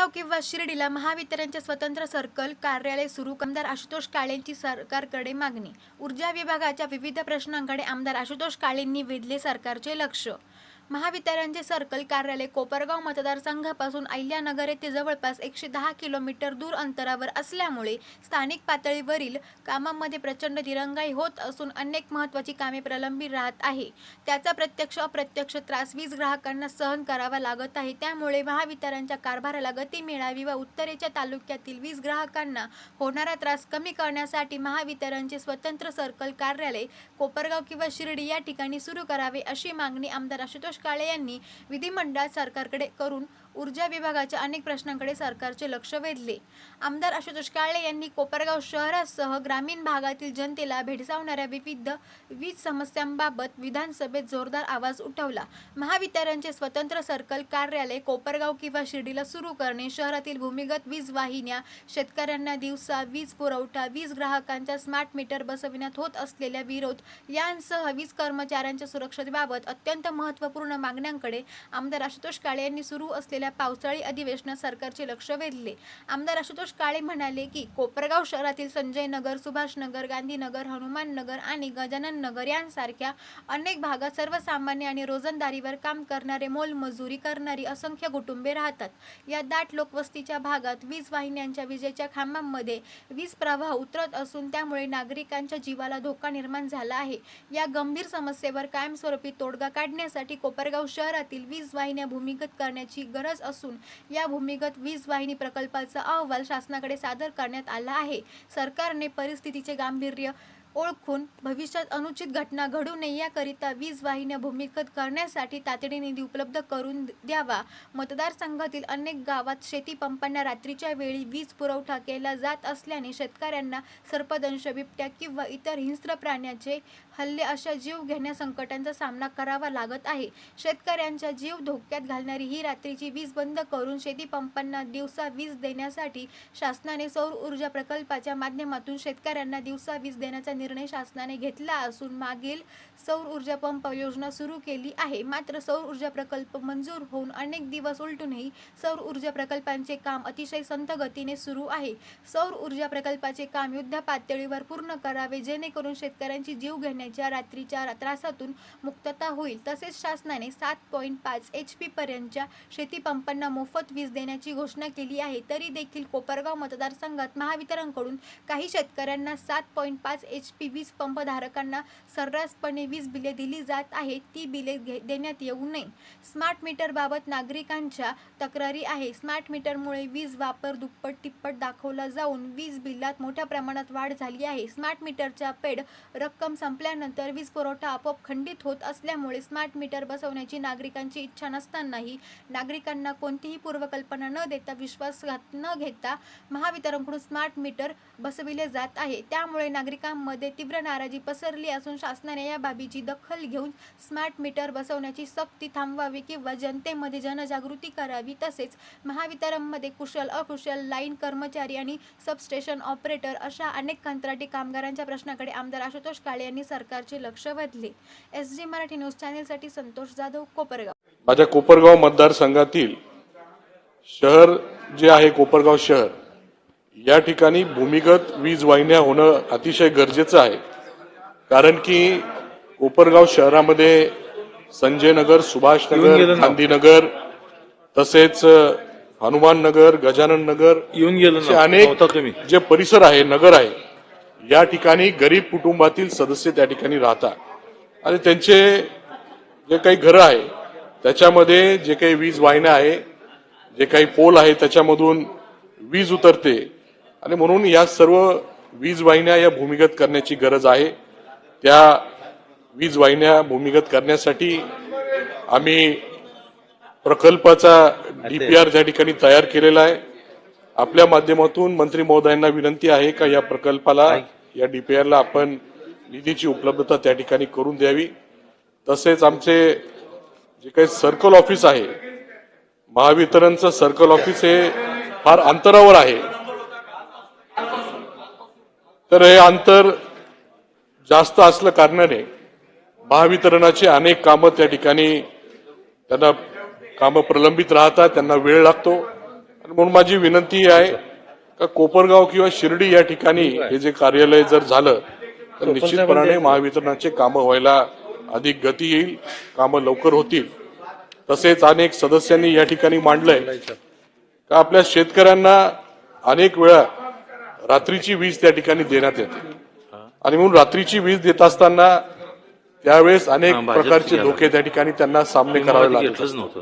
कोपरगाव किंवा शिर्डीला महावितरणचे स्वतंत्र सर्कल कार्यालय सुरू, आमदार आशुतोष काळेंची सरकारकडे मागणी. ऊर्जा विभागाच्या विविध प्रश्नांकडे आमदार आशुतोष काळेंनी वेधले सरकारचे लक्ष. महावितरणचे सर्कल कार्यालय कोपरगाव मतदारसंघापासून अहिल्यानगर येथे जवळपास 110 किलोमीटर दूर अंतरावर असल्यामुळे स्थानिक पातळीवरील कामांमध्ये प्रचंड दिरंगाई होत असून अनेक महत्त्वाची कामे प्रलंबित राहत आहे. त्याचा प्रत्यक्ष अप्रत्यक्ष त्रास वीज ग्राहकांना सहन करावा लागत आहे. त्यामुळे महावितरणच्या कारभाराला गती मिळावी व उत्तरेच्या तालुक्यातील वीज ग्राहकांना होणारा त्रास कमी करण्यासाठी महावितरणचे स्वतंत्र सर्कल कार्यालय कोपरगाव किंवा शिर्डी या ठिकाणी सुरू करावे, अशी मागणी आमदार आशुतोष काळे यांनी विधिमंडळात सरकारकडे करून ऊर्जा विभागाच्या अनेक प्रश्नांकडे सरकारचे लक्ष वेधले. आमदार आशुतोष काळे यांनी कोपरगाव शहरासह ग्रामीण भागातील जनतेला भेडसावणाऱ्या विविध वीज समस्यांबाबत विधानसभेत जोरदार आवाज उठवला. महावितरणचे स्वतंत्र सर्कल कार्यालय कोपरगाव किंवा शिर्डीला सुरू करणे, शहरातील भूमिगत वीज वाहिन्या, शेतकऱ्यांना दिवसा वीज पुरवठा, वीज ग्राहकांच्या स्मार्ट मीटर बसविण्यात होत असलेल्या विरोध यांसह वीज कर्मचाऱ्यांच्या सुरक्षेबाबत अत्यंत महत्त्वपूर्ण मागण्यांकडे आमदार आशुतोष काळे यांनी सुरू असलेल्या पावसाळी अधिवेशनात सरकारचे लक्ष वेधले. आमदार आशुतोष काळे म्हणाले की कोपरगाव शहरातील संजय नगर, सुभाष नगर, गांधीनगर, हनुमान नगर आणि गजानन नगर यांसारख्या अनेक भागात सर्वसामान्य आणि रोजंदारीवर काम करणारे, मोलमजुरी करणारी असंख्य कुटुंबे राहतात. या दाट लोकवस्तीच्या भागात वीज वाहिन्यांच्या विजेच्या खांबांमध्ये वीज प्रवाह उतरत असून त्यामुळे नागरिकांच्या जीवाला धोका निर्माण झाला आहे. या गंभीर समस्येवर कायमस्वरूपी तोडगा काढण्यासाठी कोपरगाव शहरातील वीज वाहिन्या भूमिगत करण्याची गरज असून या भूमिगत वीज वाहिनी प्रकल्पाचा अहवाल शासनाकडे सादर करण्यात आला आहे. सरकारने परिस्थितीचे गांभीर्य ओळखून भविष्यात अनुचित घटना घडू नये याकरिता वीज वाहिन्या भूमिगत करण्यासाठी तातडीने निधी उपलब्ध करून द्यावा. मतदारसंघातील अनेक गावात शेतीपंपांना रात्रीच्या वेळी वीज पुरवठा केला जात असल्याने शेतकऱ्यांना सर्पदंश, बिबट्या किंवा इतर हिंस्र प्राण्याचे हल्ले अशा जीवघेण्या संकटांचा सामना करावा लागत आहे. शेतकऱ्यांचा जीव धोक्यात घालणारी ही रात्रीची वीज बंद करून शेतीपंपांना दिवसा वीज देण्यासाठी शासनाने सौर ऊर्जा प्रकल्पाच्या माध्यमातून शेतकऱ्यांना दिवसा वीज देण्याचा निर्णय शासनाने घेतला असून मागील सौर ऊर्जा पंप योजना सुरू केली आहे. मात्र सौर ऊर्जा प्रकल्प मंजूर होऊन अनेक दिवस उलटूनही सौर ऊर्जा प्रकल्पांचे काम अतिशय संथ गतीने सुरू आहे. सौर ऊर्जा प्रकल्पाचे काम युद्ध पातळीवर पूर्ण करावे, जेणेकरून शेतकऱ्यांची जीव घेण्याच्या रात्रीच्या त्रासातून मुक्तता होईल. तसेच शासनाने 7.5 HP पर्यंतच्या शेतीपंपांना मोफत वीज देण्याची घोषणा केली आहे. तरी देखील कोपरगाव मतदारसंघात महावितरणकडून काही शेतकऱ्यांना 7.5 HP वीज पंप धारकांना सर्रासपणे वीज बिले दिली जात आहेत. ती बिले देण्यात येऊ नये. स्मार्ट मीटर बाबत नागरिकांच्या तक्रारी आहे. स्मार्ट मीटरमुळे वीज वापर दुप्पट तिप्पट दाखवला जाऊन वीज बिलात मोठ्या प्रमाणात वाढ झाली आहे. स्मार्ट मीटरच्या पेड रक्कम संपल्यानंतर वीज पुरवठा आपोआप खंडित होत असल्यामुळे स्मार्ट मीटर बसवण्याची नागरिकांची इच्छा नसतानाही नागरिकांना कोणतीही पूर्वकल्पना न देता, विश्वासघात न घेता महावितरणकडून स्मार्ट मीटर बसविले जात आहे. त्यामुळे नागरिकांमध्ये तीव्र नाराजी पसरली असून शासनाने या बाबीची दखल घेऊन स्मार्ट मीटर बसवण्याची सक्ती थांबवावी किंवा जनतेमध्ये जनजागृती करावी. तसेच महावितरणमध्ये कुशल, अकुशल लाईन कर्मचारी आणि सबस्टेशन ऑपरेटर अशा अनेक कंत्राटी कामगारांच्या प्रश्नाकडे आमदार आशुतोष काळे यांनी सरकारचे लक्ष वेधले. SG मराठी न्यूज चॅनेलसाठी संतोष जाधव, कोपरगाव. माझ्या कोपरगाव मतदारसंघातील शहर जे आहे कोपरगाव शहर, या ठिकाणी भूमिगत वीज वाहिन्या होणं अतिशय गरजेचं आहे. कारण की कोपरगाव शहरामध्ये संजय नगर, सुभाष नगर, गांधीनगर तसेच हनुमान नगर, गजानन नगर असे अनेक जे परिसर आहे, नगर आहे, या ठिकाणी गरीब कुटुंबातील सदस्य त्या ठिकाणी राहतात आणि त्यांचे जे काही घरं आहे त्याच्यामध्ये जे काही वीज वाहिन्या आहे, जे काही पोल आहे त्याच्यामधून वीज उतरते आणि म्हणून या सर्व वीज वाहिन्या या भूमिगत करण्याची गरज आहे. त्या वीज वाहिन्या भूमिगत करण्यासाठी आम्ही प्रकल्पाचा DPR त्या ठिकाणी तयार केलेला आहे. आपल्या माध्यमातून मंत्री महोदयांना विनंती आहे का या प्रकल्पाला, या DPRला आपण निधीची उपलब्धता त्या ठिकाणी करून द्यावी. तसेच आमचे जे काही सर्कल ऑफिस आहे, महावितरणचं सर्कल ऑफिस हे फार अंतरावर आहे. तर हे अंतर जास्त असल्या कारणाने महावितरणाची अनेक कामं त्या ठिकाणी त्यांना कामं प्रलंबित राहतात, त्यांना वेळ लागतो आणि म्हणून माझी विनंती आहे का कोपरगाव किंवा शिर्डी या ठिकाणी हे जे कार्यालय जर झालं तर निश्चितपणे महावितरणाचे कामं व्हायला अधिक गती येईल, कामं लवकर होतील. तसेच अनेक सदस्यांनी या ठिकाणी मांडलंय का आपल्या शेतकऱ्यांना अनेक वेळा रात्रीची वीज त्या ठिकाणी देण्यात येते आणि म्हणून रात्रीची वीज देत असताना त्यावेळेस अनेक प्रकारचे धोके त्या ठिकाणी त्यांना सामने करावे लागतात.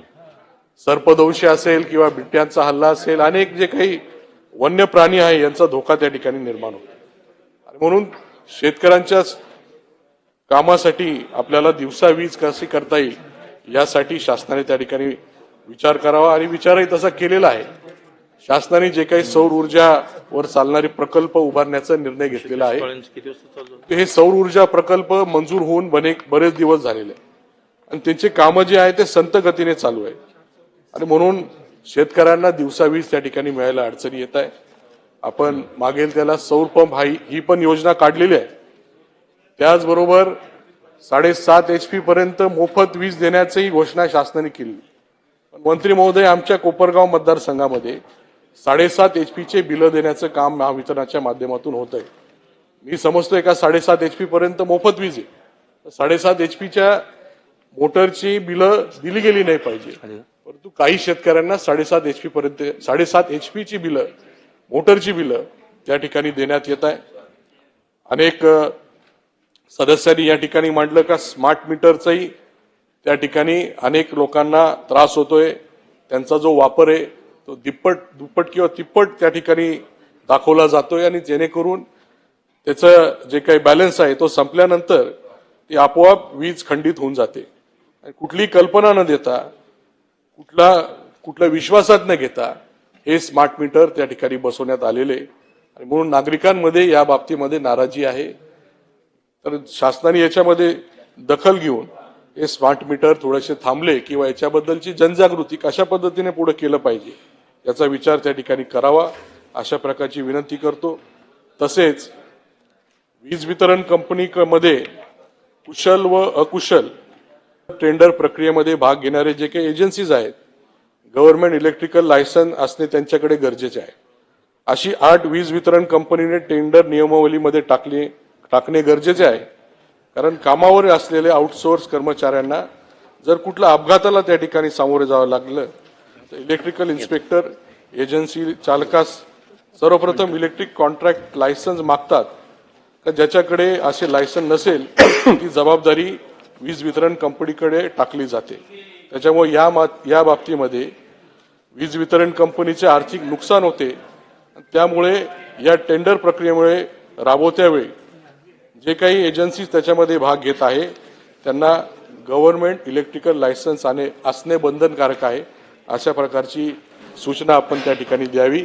सर्पदंश असेल किंवा बिबट्यांचा हल्ला असेल, अनेक जे काही वन्य प्राणी आहे यांचा धोका त्या ठिकाणी निर्माण होतो. आणि म्हणून शेतकऱ्यांच्या कामासाठी आपल्याला दिवसा वीज कशी करता येईल यासाठी शासनाने त्या ठिकाणी विचार करावा आणि विचारही तसा केलेला आहे. शासनाने जे काही सौर ऊर्जावर चालणारे प्रकल्प उभारण्याचा निर्णय घेतलेला आहे हे सौर ऊर्जा प्रकल्प मंजूर होऊन बरेच दिवस झालेले आहे आणि त्यांचे कामं जे आहे ते संत गतीने चालू आहे आणि म्हणून शेतकऱ्यांना दिवसा वीज त्या ठिकाणी मिळायला अडचणी येत आहे. आपण मागेल त्याला सौर पंप ही पण योजना काढलेली आहे. त्याचबरोबर 7.5 HP पर्यंत मोफत वीज देण्याची घोषणा शासनाने केली. मंत्री महोदय, आमच्या कोपरगाव मतदारसंघामध्ये 7.5 HP बिलं देण्याचं काम महावितरणाच्या माध्यमातून होत आहे. मी समजतोय का 7.5 HP पर्यंत मोफत वीज आहे. 7.5 HP मोटरची बिलं दिली गेली नाही पाहिजे, परंतु काही शेतकऱ्यांना 7.5 HP पर्यंत 7.5 HP बिलं, मोटरची बिलं त्या ठिकाणी देण्यात येत आहे. अनेक सदस्यांनी या ठिकाणी मांडलं का स्मार्ट मीटरचाही त्या ठिकाणी अनेक लोकांना त्रास होतोय. त्यांचा जो वापर आहे तो दुप्पट किंवा तिप्पट त्या ठिकाणी दाखवला जातोय आणि जेणेकरून त्याचं जे काही बॅलन्स आहे तो संपल्यानंतर ती आपोआप वीज खंडित होऊन जाते. कुठली कल्पना न देता, कुठल्या विश्वासात न घेता हे स्मार्ट मीटर त्या ठिकाणी बसवण्यात आलेले आणि म्हणून नागरिकांमध्ये या बाबतीमध्ये नाराजी आहे. तर शासनाने याच्यामध्ये दखल घेऊन हे स्मार्ट मीटर थोडेसे थांबले किंवा याच्याबद्दलची जनजागृती कशा पद्धतीने पुढे केलं पाहिजे याचा विचार त्या ठिकाणी करावा, अशा प्रकारची विनंती करतो. तसेच वीज वितरण कंपनीमध्ये कुशल व अकुशल टेंडर प्रक्रियेमध्ये भाग घेणारे जे काही एजन्सीज आहेत, गव्हर्नमेंट इलेक्ट्रिकल लायसन्स असणे त्यांच्याकडे गरजेचे आहे. अशी 8 वीज वितरण कंपनीने टेंडर नियमावलीमध्ये टाकणे गरजेचे आहे. कारण कामावर असलेले आउटसोर्स कर्मचाऱ्यांना जर कुठल्या अपघाताला त्या ठिकाणी सामोरे जावं लागलं तर इलेक्ट्रिकल इन्स्पेक्टर एजन्सी चालकास सर्वप्रथम इलेक्ट्रिक कॉन्ट्रॅक्ट लायसन्स मागतात का ज्याच्याकडे असे लायसन्स नसेल ती जबाबदारी वीज वितरण कंपनीकडे टाकली जाते. त्याच्यामुळे या बाबतीमध्ये वीज वितरण कंपनीचे आर्थिक नुकसान होते. त्यामुळे या टेंडर प्रक्रियेमुळे राबवत्या वेळी जे काही एजन्सीज त्याच्यामध्ये भाग घेत आहे त्यांना गव्हर्नमेंट इलेक्ट्रिकल लायसन्स असणे बंधनकारक आहे. अशा प्रकारची सूचना आपण त्या ठिकाणी द्यावी.